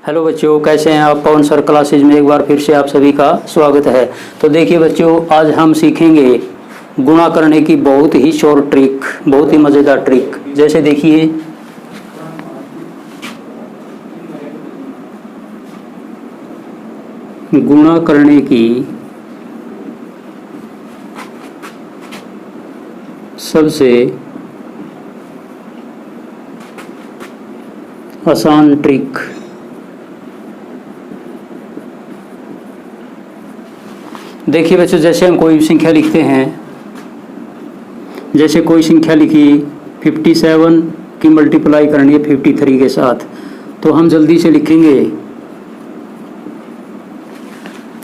Hello बच्चों, कैसे हैं आप। पवन सर क्लासेज में एक बार फिर से आप सभी का स्वागत है। तो देखिए बच्चों, आज हम सीखेंगे गुणा करने की बहुत ही शॉर्ट ट्रिक, बहुत ही मज़ेदार ट्रिक। जैसे देखिए, गुणा करने की सबसे आसान ट्रिक। देखिए बच्चों, जैसे हम कोई संख्या लिखते हैं, जैसे कोई संख्या लिखी 57 की मल्टीप्लाई करनी है 53 के साथ, तो हम जल्दी से लिखेंगे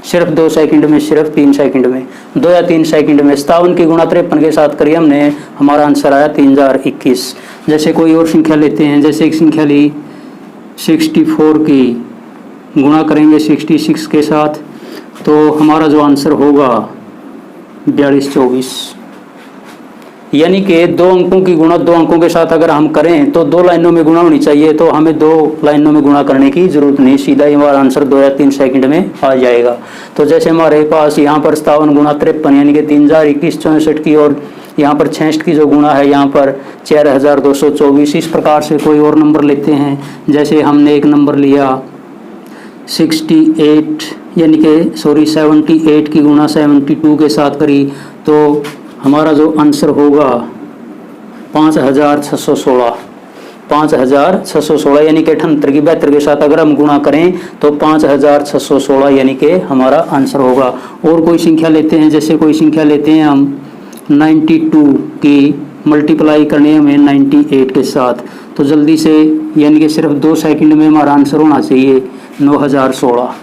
सिर्फ 2 सेकंड में, सिर्फ 3 सेकंड में, 2 या 3 सेकंड में 57 की गुणा 53 के साथ करिए हमने, हमारा आंसर आया 3021। जैसे कोई और संख्या लेते हैं, जैसे एक संख्या ली 64 की गुणा करेंगे 66 के साथ, तो हमारा जो आंसर होगा 4224। यानी कि 2 अंकों की गुणा 2 अंकों के साथ अगर हम करें तो 2 लाइनों में गुणा होनी चाहिए, तो हमें 2 लाइनों में गुणा करने की जरूरत नहीं, सीधा ही हमारा आंसर 2 या 3 सेकंड में आ जाएगा। तो जैसे हमारे पास यहाँ पर 57 गुणा 53 यानी कि 3021 64 की, और यहाँ पर 66 की जो गुणा है यहाँ पर 4224। इस प्रकार से कोई और नंबर लेते हैं, जैसे हमने एक नंबर लिया 78 की गुणा 72 के साथ करी, तो हमारा जो आंसर होगा 5616 यानी कि 78 की 72 के साथ अगर हम गुणा करें तो 5616 यानी कि हमारा आंसर होगा। और कोई संख्या लेते हैं, जैसे कोई संख्या लेते हैं हम 92 की मल्टीप्लाई करनी है हमें 98 के साथ, तो जल्दी से यानी कि सिर्फ 2 सेकंड में हमारा आंसर होना चाहिए 9016।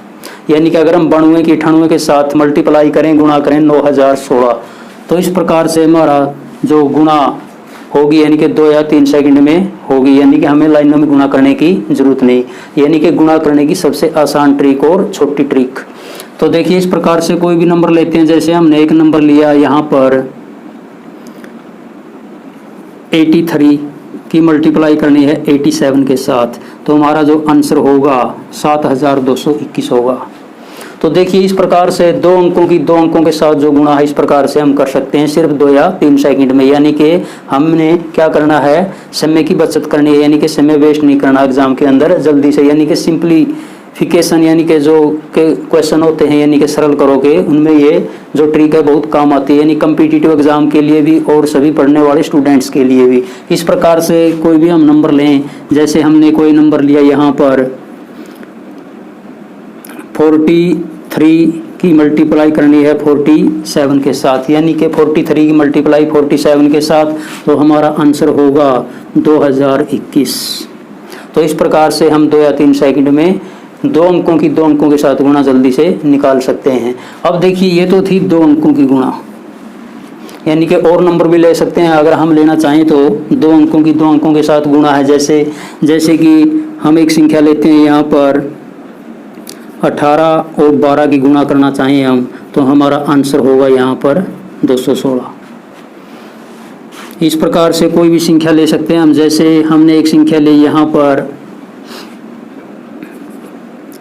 यानी कि अगर हम 92 की 98 के साथ मल्टीप्लाई करें, गुणा करें 9016, तो इस प्रकार से हमारा जो गुणा होगी यानी कि 2 या 3 सेकंड में होगी, यानी कि हमें लाइनों में गुणा करने की जरूरत नहीं। यानी कि गुणा करने की सबसे आसान ट्रिक और छोटी ट्रिक। तो देखिए, इस प्रकार से कोई भी नंबर लेते हैं, जैसे हमने एक नंबर लिया यहाँ पर 83 की मल्टीप्लाई करनी है 87 के साथ, तो हमारा जो आंसर होगा 7221 होगा। तो देखिए, इस प्रकार से 2 अंकों के साथ जो गुणा है इस प्रकार से हम कर सकते हैं सिर्फ 2 या 3 सेकंड में। यानी कि हमने क्या करना है, समय की बचत करनी है, यानी कि समय वेस्ट नहीं करना एग्जाम के अंदर, जल्दी से। यानी कि सिंप्लीफिकेशन, यानी कि जो क्वेश्चन होते हैं यानी कि सरल करोगे, उनमें ये जो ट्रिक है बहुत काम आती है, यानी कम्पिटिटिव एग्जाम के लिए भी और सभी पढ़ने वाले स्टूडेंट्स के लिए भी। इस प्रकार से कोई भी हम नंबर लें, जैसे हमने कोई नंबर लिया यहाँ पर 43 की मल्टीप्लाई करनी है 47 के साथ, यानी कि 43 की मल्टीप्लाई 47 के साथ, तो हमारा आंसर होगा 2021। तो इस प्रकार से हम 2 या 3 सेकंड में 2 अंकों के साथ गुणा जल्दी से निकाल सकते हैं। अब देखिए, ये तो थी 2 अंकों की गुणा, यानी कि और नंबर भी ले सकते हैं अगर हम लेना चाहें तो। 2 अंकों के साथ गुणा है, जैसे कि हम एक संख्या लेते हैं यहाँ पर 18 और 12 की गुणा करना चाहें हम, तो हमारा आंसर होगा यहाँ पर 216। इस प्रकार से कोई भी संख्या ले सकते हैं हम, जैसे हमने एक संख्या ली यहाँ पर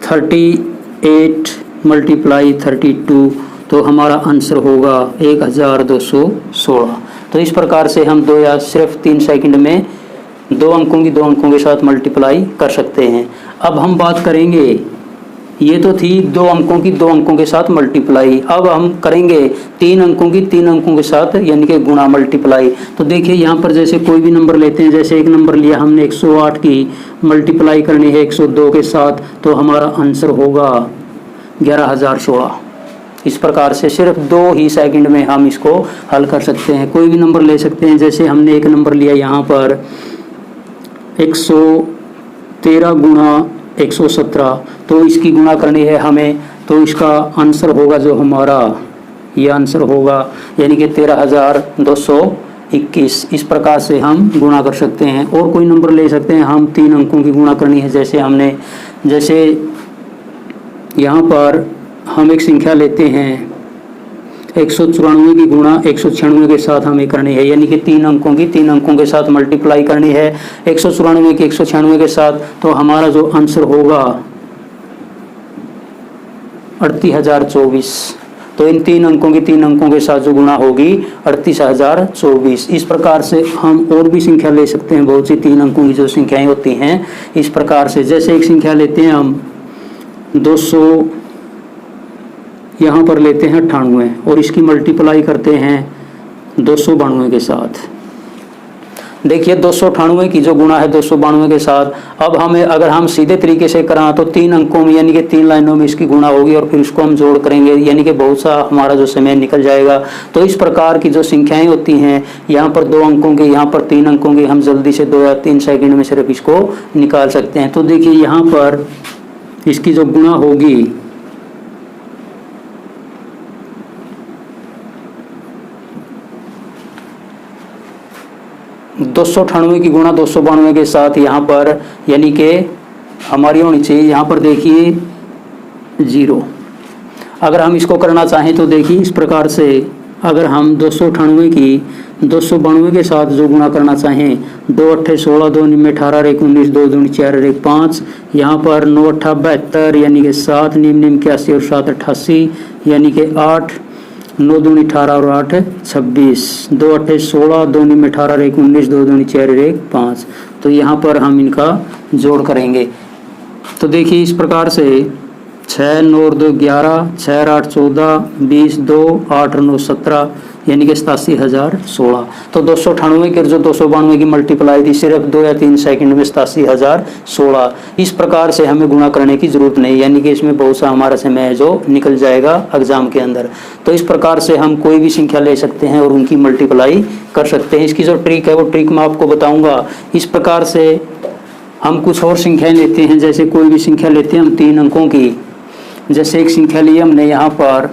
38 मल्टीप्लाई 32, तो हमारा आंसर होगा 1216। तो इस प्रकार से हम 2 या सिर्फ 3 सेकंड में 2 अंकों के साथ मल्टीप्लाई कर सकते हैं। अब हम बात करेंगे, ये तो थी 2 अंकों के साथ मल्टीप्लाई। अब हम करेंगे 3 अंकों के साथ, यानी कि गुणा, मल्टीप्लाई। तो देखिए, यहाँ पर जैसे कोई भी नंबर लेते हैं, जैसे एक नंबर लिया हमने 108 की मल्टीप्लाई करनी है 102 के साथ, तो हमारा आंसर होगा 11016। इस प्रकार से सिर्फ 2 ही सेकंड में हम इसको हल कर सकते हैं। कोई भी नंबर ले सकते हैं, जैसे हमने एक नंबर लिया यहाँ पर 113 गुणा 117, तो इसकी गुणा करनी है हमें, तो इसका आंसर होगा जो हमारा, ये आंसर होगा यानी कि 13221। इस प्रकार से हम गुणा कर सकते हैं। और कोई नंबर ले सकते हैं हम, 3 अंकों की गुणा करनी है, जैसे यहाँ पर हम एक संख्या लेते हैं 194 की गुणा 196 के साथ हमें करनी है, यानी कि 3 अंकों के साथ मल्टीप्लाई करनी है 194 की 196 के साथ, तो हमारा जो आंसर होगा 38,024। तो इन 3 अंकों की 3 अंकों के साथ जो गुणा होगी 38,024। इस प्रकार से हम और भी संख्या ले सकते हैं, बहुत सी 3 अंकों की जो संख्याएं होती हैं इस प्रकार से। जैसे एक संख्या लेते हैं हम 200, यहाँ पर लेते हैं 98 और इसकी मल्टीप्लाई करते हैं 292 के साथ। देखिए 298 की जो गुणा है 292 के साथ, अब हमें अगर हम सीधे तरीके से करा तो 3 अंकों में यानी कि 3 लाइनों में इसकी गुणा होगी और फिर उसको हम जोड़ करेंगे, यानी कि बहुत सा हमारा जो समय निकल जाएगा। तो इस प्रकार की जो संख्याएं होती हैं, यहाँ पर 2 अंकों की, यहाँ पर 3 अंकों की, हम जल्दी से 2 या 3 सेकंड में सिर्फ इसको निकाल सकते हैं। तो देखिए यहाँ पर इसकी जो गुणा होगी 298 की गुणा 292 के साथ यहाँ पर यानी कि हमारी होनी चाहिए, यहाँ पर देखिए 0। अगर हम इसको करना चाहें तो देखिए इस प्रकार से, अगर हम 298 की 292 के साथ जो गुणा करना चाहें, 2 8 16, 2 9 18, 1 19, 2 2 4 1 5, यहाँ पर 9 8 72 यानी कि 7 9 9 81 और 7 88 यानी कि 8, 9 2 18 और 8 26, 2 8 16, 2 9 18, 1 19, 2 2 4 1 5। तो यहाँ पर हम इनका जोड़ करेंगे। तो देखिए इस प्रकार से 6 9 2 11, 6 8 14, 20 2 8 9 17 यानी कि 87,016। तो 298 की जो 292 की मल्टीप्लाई थी सिर्फ 2 या 3 सेकंड में 87,016। इस प्रकार से हमें गुणा करने की जरूरत नहीं, यानी कि इसमें बहुत सा हमारा समय है जो निकल जाएगा एग्जाम के अंदर। तो इस प्रकार से हम कोई भी संख्या ले सकते हैं और उनकी मल्टीप्लाई कर सकते हैं। इसकी जो ट्रिक है वो ट्रिक मैं आपको बताऊंगा। इस प्रकार से हम कुछ और संख्याएं लेते हैं, जैसे कोई भी संख्या लेते हैं हम 3 अंकों की। जैसे एक संख्या ली हमने यहाँ पर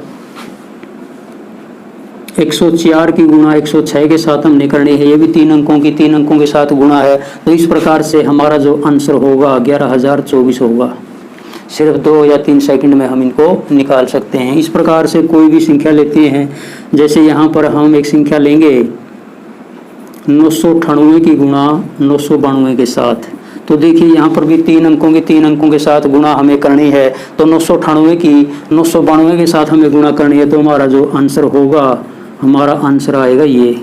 104 की गुणा 106 के साथ हमने करनी है, ये भी 3 अंकों की 3 अंकों के साथ गुणा है। तो इस प्रकार से हमारा जो आंसर होगा 11,024 होगा। सिर्फ 2 या 3 सेकंड में हम इनको निकाल सकते हैं। इस प्रकार से कोई भी संख्या लेते हैं, जैसे यहाँ पर हम एक संख्या लेंगे 998 की गुणा 992 के साथ। तो देखिए यहाँ पर भी 3 अंकों की 3 अंकों के साथ गुणा हमें करनी है। तो 998 की 992 के साथ हमें गुणा करनी है, तो हमारा जो आंसर होगा, हमारा आंसर आएगा ये,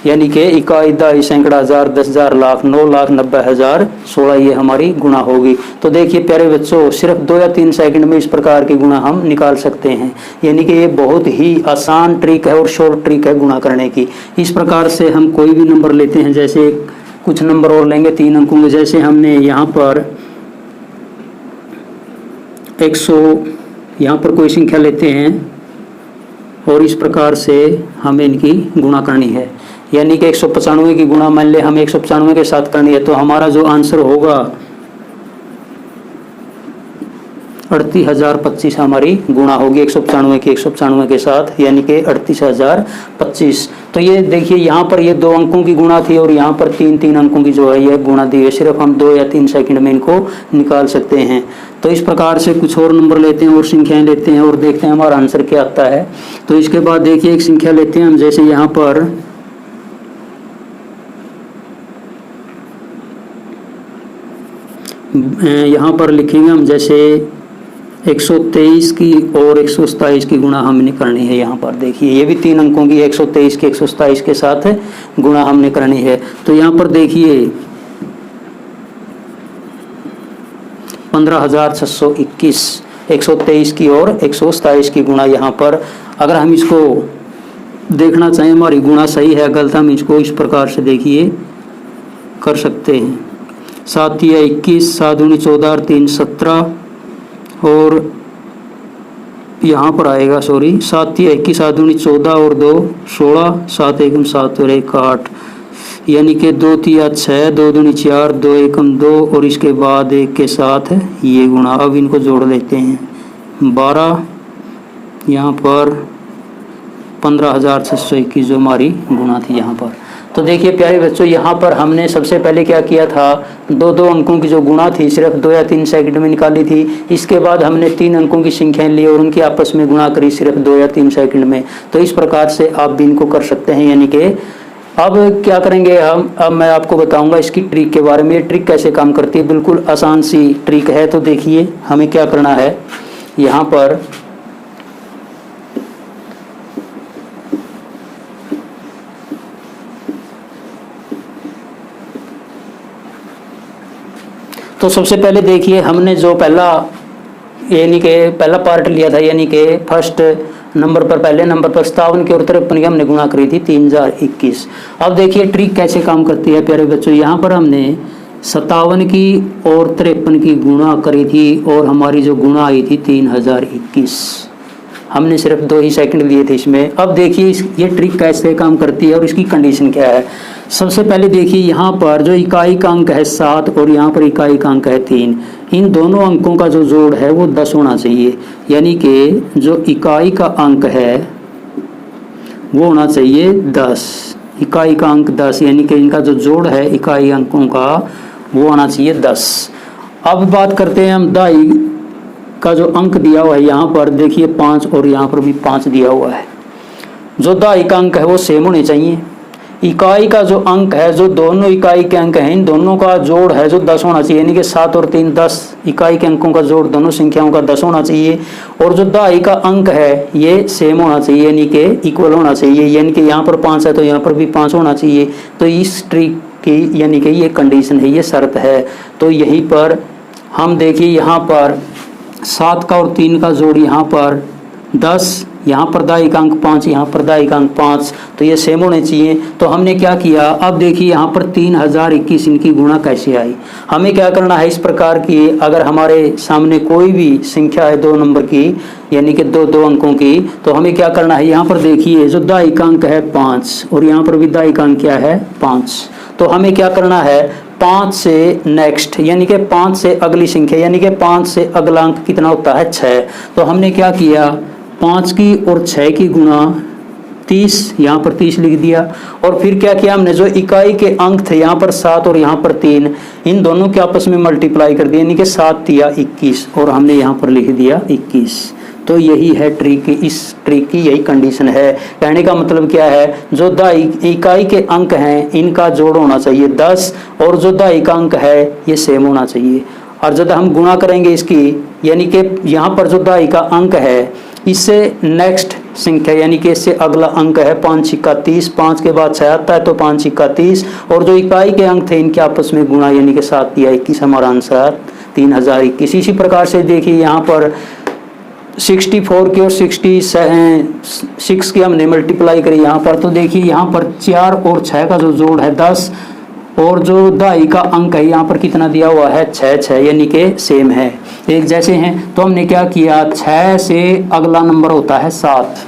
यानी कि 21 10 सैकड़ा 1000 10,000 लाख 9,90,016 ये हमारी गुणा होगी। तो देखिए प्यारे बच्चों, सिर्फ 2 या 3 सेकंड में इस प्रकार की गुणा हम निकाल सकते हैं, यानी कि ये बहुत ही आसान ट्रिक है और शॉर्ट ट्रिक है गुणा करने की। इस प्रकार से हम कोई भी नंबर लेते हैं, जैसे कुछ नंबर और लेंगे 3 अंकों में। जैसे हमने यहाँ पर 100, यहाँ पर कोई संख्या लेते हैं और इस प्रकार से हमें इनकी गुणा करनी है, यानी कि 195 की गुणा मान ले हमें 195 के साथ करनी है। तो हमारा जो आंसर होगा 38,025 हमारी गुणा होगी 195 की 195 के साथ, यानी कि 38,025। तो ये देखिए यहाँ पर ये 2 अंकों की गुणा थी और यहाँ पर 3 अंकों की जो है ये गुणा दी है। सिर्फ हम 2 या 3 सेकंड में इनको निकाल सकते हैं। तो इस प्रकार से कुछ और नंबर लेते हैं और संख्याएं लेते हैं और देखते हैं हमारा आंसर क्या आता है। तो इसके बाद देखिए एक संख्या लेते हैं हम, जैसे यहाँ पर लिखेंगे हम, जैसे 123 की और 127 की गुणा हमने करनी है। यहाँ पर देखिए ये भी 3 अंकों की 123 की 127 के साथ गुणा हमने करनी है। तो यहाँ पर देखिए 15,621 123 की और 127 की गुणा। यहाँ पर अगर हम इसको देखना चाहें हमारी गुणा सही है गलत, हम इसको इस प्रकार से देखिए कर सकते हैं। 7 या 21, 7 दूनी 14 और 3 17 और यहाँ पर आएगा 7 या 21, 7 दूनी 14 और 2 16, 7 1 7 और 1 8, यानी कि 2 3 6, 2 दूनी 4, 2 1 2 और इसके बाद 1 के साथ ये गुणा। अब इनको जोड़ लेते हैं 12, यहाँ पर 15,621 जो हमारी गुणा थी यहाँ पर। तो देखिए प्यारे बच्चों, यहाँ पर हमने सबसे पहले क्या किया था, 2 अंकों की जो गुणा थी सिर्फ 2 या 3 सेकंड में निकाली थी। इसके बाद हमने 3 अंकों की संख्याएं ली और उनकी आपस में गुणा करी सिर्फ 2 या 3 सेकंड में। तो इस प्रकार से आप भी इनको कर सकते हैं। यानी कि अब क्या करेंगे हम, अब मैं आपको बताऊंगा इसकी ट्रिक के बारे में। ये ट्रिक कैसे काम करती है, बिल्कुल आसान सी ट्रिक है। तो देखिए हमें क्या करना है, यहाँ पर तो सबसे पहले देखिए हमने जो पहला यानी कि पहला पार्ट लिया था, यानी कि फर्स्ट नंबर पर पहले नंबर पर 57 की और 53 की हमने गुणा करी थी 3021। अब देखिए ट्रिक कैसे काम करती है प्यारे बच्चों। यहाँ पर हमने 57 की और 53 की गुणा करी थी और हमारी जो गुणा आई थी 3021। हमने सिर्फ 2 ही सेकंड लिए थे इसमें। अब देखिए ये ट्रिक कैसे काम करती है और इसकी कंडीशन क्या है। सबसे पहले देखिए यहाँ पर जो इकाई का अंक है 7 और यहाँ पर इकाई का अंक है 3, इन दोनों अंकों का जो जोड़ है वो 10 होना चाहिए। यानी कि जो इकाई का अंक है वो होना चाहिए 10, इकाई का अंक 10, यानी कि इनका जो जोड़ है इकाई अंकों का वो होना चाहिए 10। अब बात करते हैं हम दाई का जो अंक दिया हुआ है, यहाँ पर देखिए 5 और यहाँ पर भी 5 दिया हुआ है। जो दाई का अंक है वो सेम होने चाहिए। इकाई का जो अंक है, जो दोनों इकाई के अंक हैं, इन दोनों का जोड़ है जो 10 होना चाहिए। यानी कि 7 और 3 10, इकाई के अंकों का जोड़ दोनों संख्याओं का 10 होना चाहिए। और जो दाई का अंक है ये सेम होना चाहिए, यानी कि इक्वल होना चाहिए। यानी कि यहाँ पर 5 है तो यहाँ पर भी 5 होना चाहिए। तो इस ट्रिक की यानी कि ये कंडीशन है, ये शर्त है। तो यहीं पर हम देखिए यहाँ पर 7 का और 3 का जोड़ यहाँ पर 10, यहाँ पर दाई का अंक 5, यहाँ पर दाई का अंक 5, तो ये सेम होने चाहिए। तो हमने क्या किया, अब देखिए यहाँ पर 3021 इनकी गुणा कैसे आई। हमें क्या करना है इस प्रकार की, अगर हमारे सामने कोई भी संख्या है 2 नंबर की, यानी कि 2 अंकों की, तो हमें क्या करना है, यहाँ पर देखिए जो दाई का अंक है 5 और यहाँ पर भी दाई का अंक क्या है 5। तो हमें क्या करना है, 5 से नेक्स्ट यानी कि 5 से अगली संख्या, यानी कि 5 से अगला अंक कितना होता है 6। तो हमने क्या किया, 5 की और 6 की गुणा 30, यहाँ पर 30 लिख दिया। और फिर क्या किया हमने, जो इकाई के अंक थे यहाँ पर 7 और यहाँ पर 3, इन दोनों के आपस में मल्टीप्लाई कर दिया, यानी कि 7 या 21 और हमने यहाँ पर लिख दिया 21। तो यही है ट्रिक, इस ट्रिक की यही कंडीशन है। कहने का मतलब क्या है, जो दाई इकाई के अंक हैं इनका जोड़ होना चाहिए 10 और जो दाई का अंक है ये सेम होना चाहिए। और जब हम गुणा करेंगे इसकी, यानी कि यहाँ पर जो दाई का अंक है इससे नेक्स्ट संख्या, यानी कि इससे अगला अंक है 5 छिक्का 30, 5 के बाद 6 आता है तो 5 छिक्का 30, और जो इकाई के अंक थे इनके आपस में गुणा, यानी कि 7 या 21, हमारा आंसर 3021। इसी प्रकार से देखिए यहाँ पर 64 की और 66 की हमने मल्टीप्लाई करी यहाँ पर, तो देखिए यहाँ पर 4 और 6 का जो जोड़ है 10 और जो दाई का अंक है यहाँ पर कितना दिया हुआ है 6, यानी कि सेम है, एक जैसे हैं। तो हमने क्या किया, 6 से अगला नंबर होता है 7,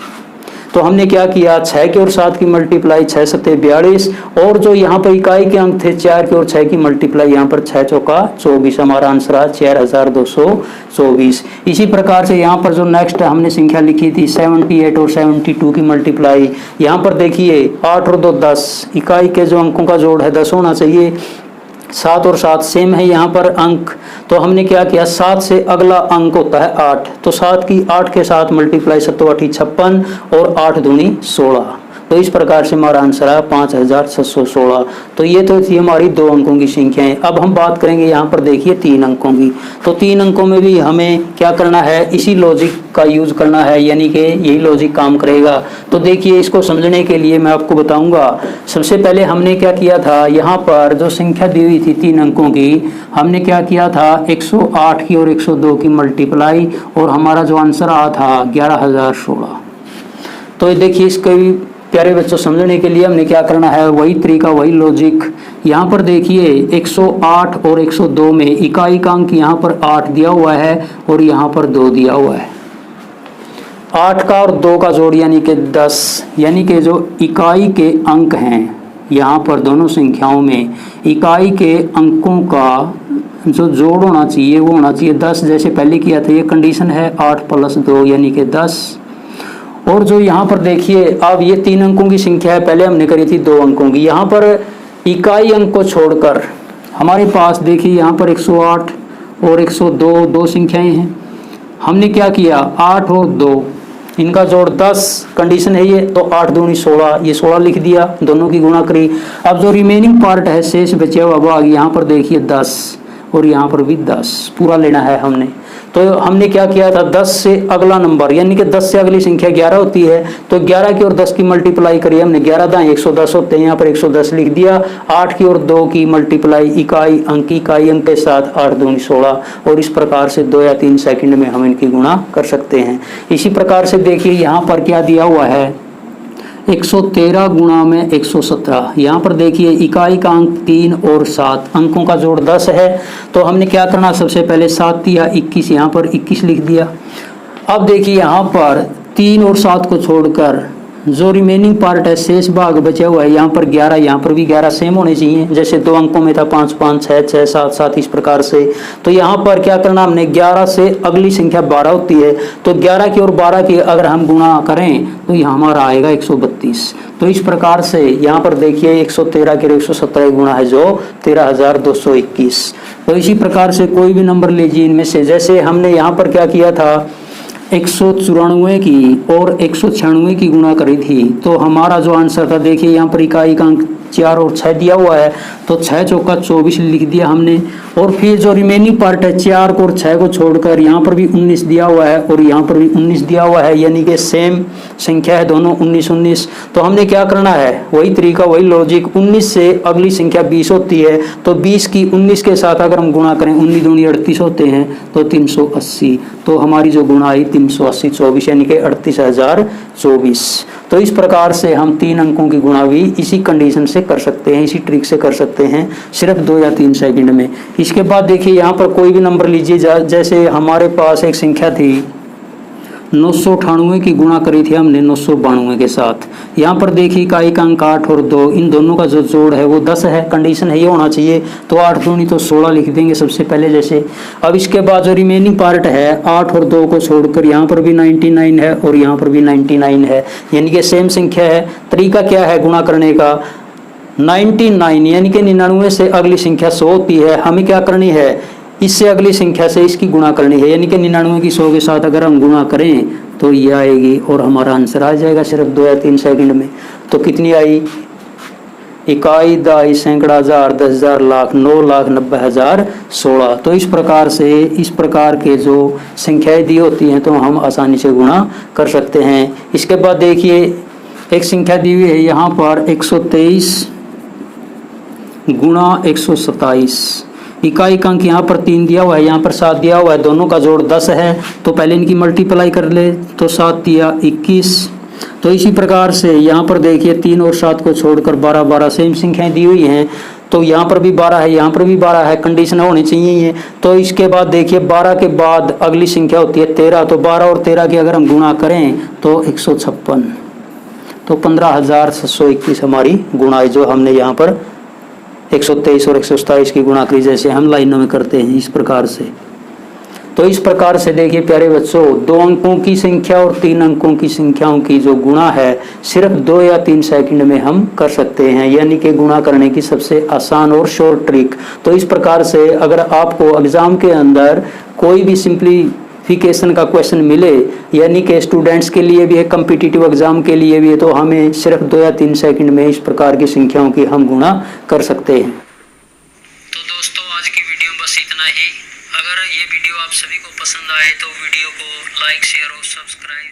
तो हमने क्या किया 6 की और 7 की मल्टीप्लाई 6 सत्ते 42, और जो यहाँ पर इकाई के अंक थे 4 की और 6 की मल्टीप्लाई यहाँ पर 6 चौका 24, हमारा आंसर है 4224। इसी प्रकार से यहाँ पर जो नेक्स्ट हमने संख्या लिखी थी 78 और 72 की मल्टीप्लाई, यहाँ पर देखिए 8 और 2 10, इकाई के जो अंकों का जोड़ है 10 होना चाहिए। 7 और 7 सेम है यहाँ पर अंक, तो हमने क्या किया 7 से अगला अंक होता है 8, तो 7 की 8 के साथ मल्टीप्लाई 7 8 56 और 8 दूनी 16, तो इस प्रकार से हमारा आंसर है 5616। तो ये तो थी हमारी 2 अंकों की संख्याएं। अब हम बात करेंगे यहाँ पर देखिए 3 अंकों की। तो 3 अंकों में भी हमें क्या करना है, इसी लॉजिक का यूज करना है, यानी कि यही लॉजिक काम करेगा। तो देखिए इसको समझने के लिए मैं आपको बताऊंगा। सबसे पहले हमने क्या किया था, यहाँ पर जो संख्या दी हुई थी 3 अंकों की, हमने क्या किया था 108 की और 102 की मल्टीप्लाई, और हमारा जो आंसर आया था 11016। तो देखिए इसके प्यारे बच्चों समझने के लिए हमने क्या करना है, वही तरीका वही लॉजिक। यहाँ पर देखिए 108 और 102 में इकाई का अंक यहाँ पर 8 दिया हुआ है और यहाँ पर 2 दिया हुआ है। 8 का और 2 का जोड़ यानी कि 10, यानी कि जो इकाई के अंक हैं यहाँ पर दोनों संख्याओं में इकाई के अंकों का जो जोड़ होना चाहिए वो होना चाहिए 10, जैसे पहले किया था। ये कंडीशन है 8 + 2 यानी कि 10। और जो यहाँ पर देखिए अब ये 3 अंकों की संख्या है, पहले हमने करी थी 2 अंकों की। यहाँ पर इकाई अंक को छोड़कर हमारे पास देखिए यहाँ पर 108 और 102 2 संख्याएं हैं। हमने क्या किया 8 और 2 इनका जोड़ 10 कंडीशन है ये, तो 8 दूनी 16, ये 16 लिख दिया, दोनों की गुणा करी। अब जो रिमेनिंग पार्ट है शेष बचे हुआ भाग, यहाँ पर देखिए 10 और यहाँ पर भी 10 पूरा लेना है हमने। तो हमने क्या किया था, 10 से अगला नंबर यानी कि 10 से अगली संख्या 11 होती है, तो 11 की ओर 10 की मल्टीप्लाई करिए हमने, 11 दाएं 110 होते हैं, यहाँ पर 110 लिख दिया। 8 की ओर 2 की मल्टीप्लाई इकाई अंक के साथ 8 दूनी 16, और इस प्रकार से 2 या 3 सेकंड में हम इनकी गुणा कर सकते हैं। इसी प्रकार से देखिए यहाँ पर क्या दिया हुआ है, 113 गुणा में 117। यहाँ पर देखिए इकाई का अंक 3 और 7, अंकों का जोड़ 10 है। तो हमने क्या करना, सबसे पहले 7 या 21, यहाँ पर 21 लिख दिया। अब देखिए यहाँ पर 3 और 7 को छोड़कर जो रिमेनिंग पार्ट है, शेष भाग बचा हुआ है, यहाँ पर 11, यहाँ पर भी 11 सेम होने चाहिए, जैसे 2 अंकों में था 5 5 6 6 7 7, इस प्रकार से। तो यहाँ पर क्या करना हमने, 11 से अगली संख्या 12 होती है, तो 11 की और 12 की अगर हम गुणा करें तो यहाँ हमारा आएगा 132। तो इस प्रकार से यहाँ पर देखिए 113 के 117 गुणा है जो 13,221। तो इसी प्रकार से कोई भी नंबर लीजिए इनमें से, जैसे हमने यहाँ पर क्या किया था, 194 की और 196 की गुणा करी थी, तो हमारा जो आंसर था देखिए यहाँ पर इकाई का अंक 4 और 6 दिया हुआ है, तो 6 चौका 24 लिख दिया हमने। और फिर जो रिमेनिंग पार्ट है 4 और 6 को छोड़कर यहाँ पर भी 19 दिया हुआ है और यहाँ पर भी 19 दिया हुआ है, यानी कि सेम संख्या है दोनों 19 19। तो हमने क्या करना है, वही तरीका वही लॉजिक, 19 से अगली संख्या 20 होती है, तो 20 की 19 के साथ अगर हम गुणा करें, 19 दूनी 38 होते हैं, तो 380। तो हमारी जो गुणा आई 380 24, यानी कि 38,024। तो इस प्रकार से हम 3 अंकों की गुणा भी इसी कंडीशन से कर सकते हैं, इसी ट्रिक से कर सकते हैं, सिर्फ 2 या 3 सेकंड में। इसके बाद देखिए यहाँ पर कोई भी नंबर लीजिए, जैसे हमारे पास एक संख्या थी 998 की गुणा करी थी हमने 992 के साथ। यहाँ पर देखिए इकाई का अंक 8 और 2, इन दोनों का जो जोड़ है वो 10 है, कंडीशन है ये होना चाहिए, तो 8 दूनी तो 16 लिख देंगे सबसे पहले जैसे। अब इसके बाद जो रिमेनिंग पार्ट है 8 और 2 को छोड़कर यहाँ पर भी 99 है और यहाँ पर भी 99 है, यानी कि सेम संख्या है। तरीका क्या है गुणा करने का, 99 यानी कि 99 से अगली संख्या 100 होती है, हमें क्या करनी है, इससे अगली संख्या से इसकी गुणा करनी है, यानी कि 99 की 100 के साथ अगर हम गुणा करें तो ये आएगी और हमारा आंसर आ जाएगा सिर्फ 2 या 3 सेकंड में। तो कितनी आई, इकाई दाई सैकड़ा हजार 10,000 लाख 9,90,016। तो इस प्रकार से इस प्रकार के जो संख्याएं दी होती हैं तो हम आसानी से गुणा कर सकते हैं। इसके बाद देखिए एक संख्या दी हुई है यहाँ पर 123 गुणा 127, इकाई का अंक यहाँ पर 3 दिया हुआ है, यहाँ पर 7 दिया हुआ है, दोनों का जोड़ 10 है, तो पहले इनकी मल्टीप्लाई कर ले, तो 7 या 21। तो इसी प्रकार से यहाँ पर देखिए 3 और 7 को छोड़कर 12 12 सेम संख्याएं दी हुई हैं, तो यहाँ पर भी 12 है, यहाँ पर भी 12 है, कंडीशन होनी चाहिए ये। तो इसके बाद देखिए 12 के बाद अगली संख्या होती है 13, तो 12 और 13 की अगर हम गुणा करें तो 156, तो 15,721 हमारी गुणा है, जो हमने यहाँ पर 123 और 127 की गुणा करी, जैसे हम लाइनों में करते हैं इस प्रकार से। तो इस प्रकार से देखिए प्यारे बच्चों, 2 अंकों की संख्या और 3 अंकों की संख्याओं की जो गुणा है सिर्फ 2 या 3 सेकंड में हम कर सकते हैं, यानी कि गुणा करने की सबसे आसान और शॉर्ट ट्रिक। तो इस प्रकार से अगर आपको एग्जाम के अंदर कोई भी सिंप्लीफिकेशन का क्वेश्चन मिले, यानी कि स्टूडेंट्स के लिए भी है, कम्पिटिटिव एग्जाम के लिए भी है, तो हमें सिर्फ 2 या 3 सेकंड में इस प्रकार की संख्याओं की हम गुणा कर सकते हैं। तो दोस्तों आज की वीडियो में बस इतना ही। अगर ये वीडियो आप सभी को पसंद आए तो वीडियो को लाइक शेयर और सब्सक्राइब